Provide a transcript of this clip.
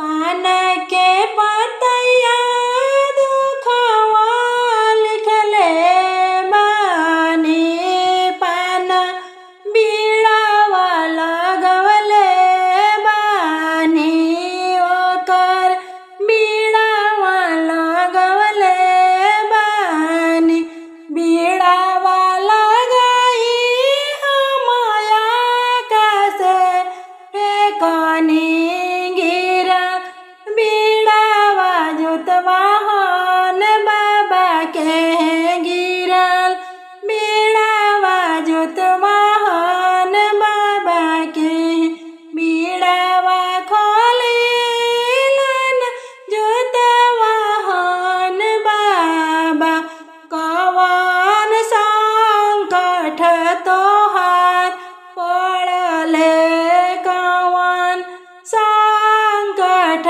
पान के पतैया दुखवा लिखले बानी, पान बीड़ावा लगवले बानी, ओकर बीड़ावा लगवले बानी। बीड़ावा लगाई हमया कैसे कनी गिरा, बीड़ावा जोतवाहन बाबा के गिरल, बीड़ावा जोतवाहन बाबा के। बीड़ावा खोलिलन जोतवाहन बाबा, कवन संकट तोहार पड़ले, कवन संकट